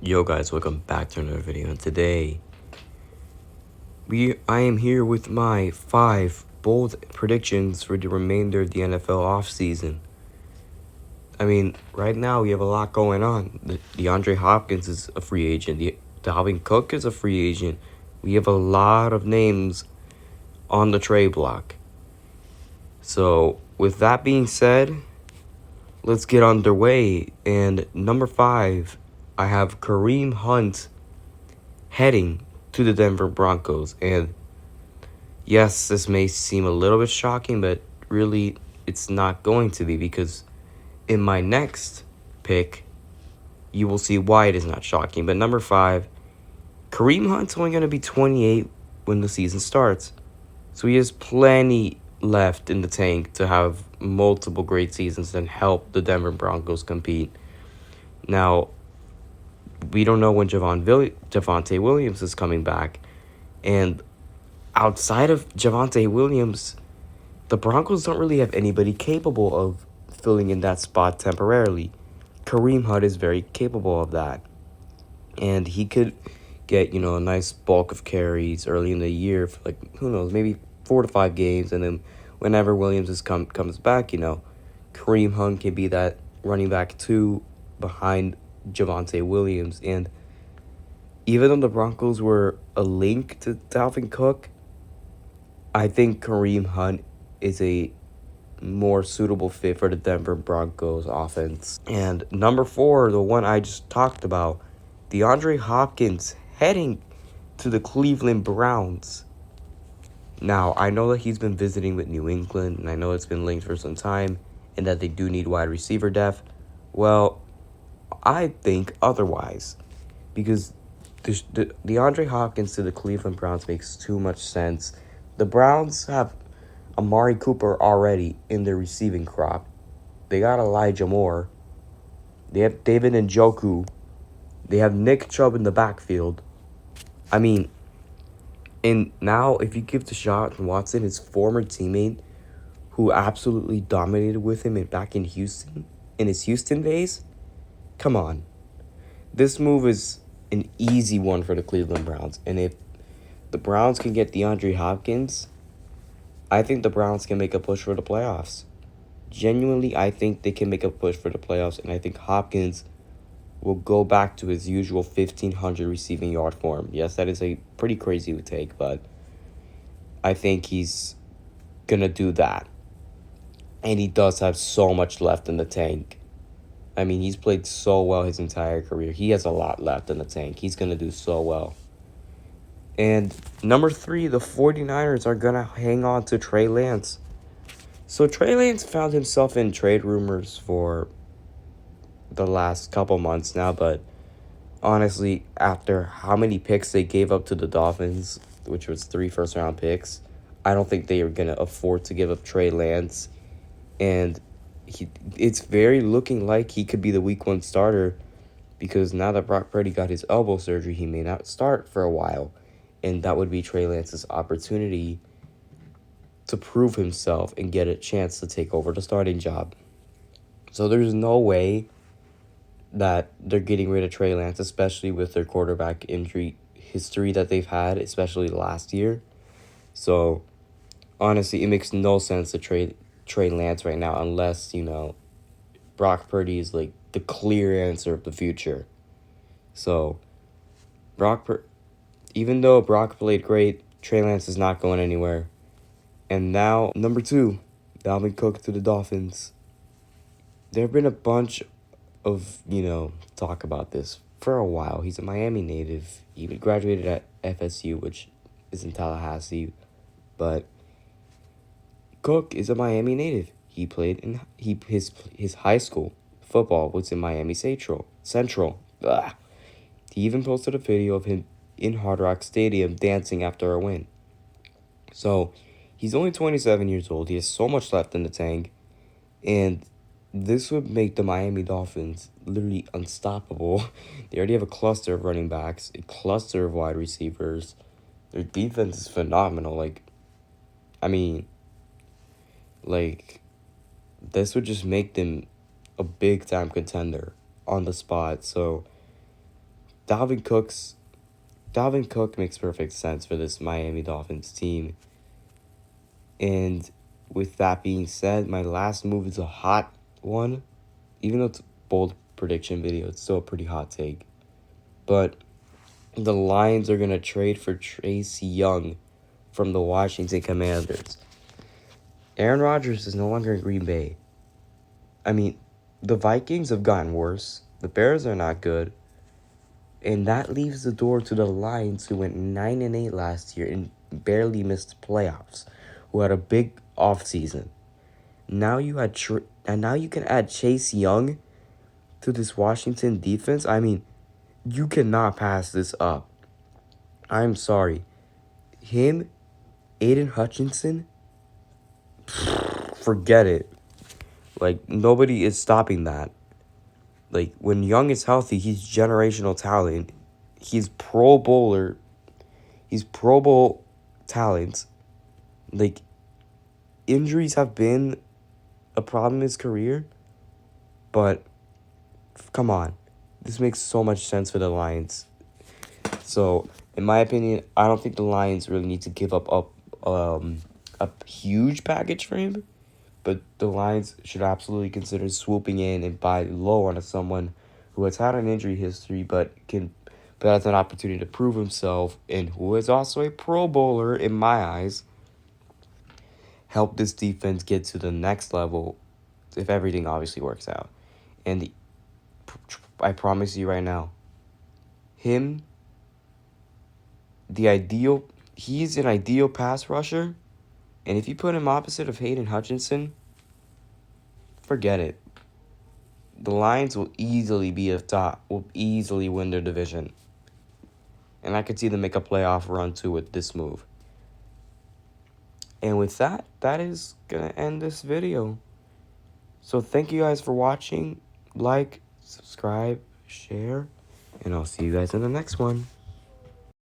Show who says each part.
Speaker 1: Yo guys, welcome back to another video, and today I am here with my 5 bold predictions for the remainder of the NFL offseason. I mean, right now we have a lot going on. DeAndre Hopkins is a free agent. Dalvin Cook is a free agent. We have a lot of names on the trade block. So, with that being said, let's get underway. And number 5, I have Kareem Hunt heading to the Denver Broncos. And yes, this may seem a little bit shocking, but really it's not going to be, because in my next pick, you will see why it is not shocking. But number 5, Kareem Hunt's only going to be 28 when the season starts. So he has plenty left in the tank to have multiple great seasons and help the Denver Broncos compete. Now, we don't know when Javonte Williams is coming back. And outside of Javonte Williams, the Broncos don't really have anybody capable of filling in that spot temporarily. Kareem Hunt is very capable of that. And he could get, a nice bulk of carries early in the year for, who knows, maybe 4 to 5 games. And then whenever Williams comes back, Kareem Hunt can be that running back 2 behind Javonte Williams. And even though the Broncos were a link to Dalvin Cook, I think Kareem Hunt is a more suitable fit for the Denver Broncos offense. And number 4, the one I just talked about, DeAndre Hopkins heading to the Cleveland Browns. Now, I know that he's been visiting with New England, and I know it's been linked for some time, and that they do need wide receiver depth. Well, I think otherwise, because the DeAndre Hopkins to the Cleveland Browns makes too much sense. The Browns have Amari Cooper already in their receiving crop. They got Elijah Moore. They have David Njoku. They have Nick Chubb in the backfield. I mean, and now if you give Deshaun Watson, his former teammate, who absolutely dominated with him back in Houston, in his Houston days, come on. This move is an easy one for the Cleveland Browns. And if the Browns can get DeAndre Hopkins, I think the Browns can make a push for the playoffs. Genuinely, I think they can make a push for the playoffs, and I think Hopkins will go back to his usual 1,500 receiving yard form. Yes, that is a pretty crazy take, but I think he's going to do that. And he does have so much left in the tank. I mean, he's played so well his entire career. He has a lot left in the tank. He's going to do so well. And number 3, the 49ers are going to hang on to Trey Lance. So Trey Lance found himself in trade rumors for the last couple months now, but honestly, after how many picks they gave up to the Dolphins, which was 3 first-round picks, I don't think they are going to afford to give up Trey Lance. And it's very looking like he could be the week 1 starter, because now that Brock Purdy got his elbow surgery, he may not start for a while. And that would be Trey Lance's opportunity to prove himself and get a chance to take over the starting job. So there's no way that they're getting rid of Trey Lance, especially with their quarterback injury history that they've had, especially last year. So honestly, it makes no sense to trade Trey Lance right now unless, Brock Purdy is like the clear answer of the future. So even though Brock played great, Trey Lance is not going anywhere. And now, number 2, Dalvin Cook to the Dolphins. There have been a bunch of, talk about this for a while. He's a Miami native. He graduated at FSU, which is in Tallahassee. But Cook is a Miami native. He played in his high school football was in Miami Central. Ugh. He even posted a video of him in Hard Rock Stadium dancing after a win. So he's only 27 years old. He has so much left in the tank. And this would make the Miami Dolphins literally unstoppable. They already have a cluster of running backs, a cluster of wide receivers. Their defense is phenomenal. This would just make them a big-time contender on the spot. So Dalvin Cook's Dalvin Cook makes perfect sense for this Miami Dolphins team. And with that being said, my last move is a hot one. Even though it's a bold prediction video, it's still a pretty hot take. But the Lions are going to trade for Chase Young from the Washington Commanders. Aaron Rodgers is no longer in Green Bay. I mean, the Vikings have gotten worse. The Bears are not good. And that leaves the door to the Lions, who went 9-8 last year and barely missed playoffs, who had a big offseason. Now you had and now you can add Chase Young to this Washington defense. I mean, you cannot pass this up. I'm sorry. Him, Aiden Hutchinson, forget it. Like, nobody is stopping that. Like, when Young is healthy, he's generational talent. He's Pro Bowler. He's Pro Bowl talent. Like, injuries have been a problem in his career, but come on. This makes so much sense for the Lions. So, in my opinion, I don't think the Lions really need to give up a huge package for him, but the Lions should absolutely consider swooping in and buy low on someone who has had an injury history but has an opportunity to prove himself and who is also a Pro Bowler in my eyes. Help this defense get to the next level if everything obviously works out. And I promise you right now, he's an ideal pass rusher, and if you put him opposite of Hayden Hutchinson, forget it. The Lions will easily be at top, will easily win their division. And I could see them make a playoff run too with this move. And with that, that is going to end this video. So thank you guys for watching. Like, subscribe, share, and I'll see you guys in the next one.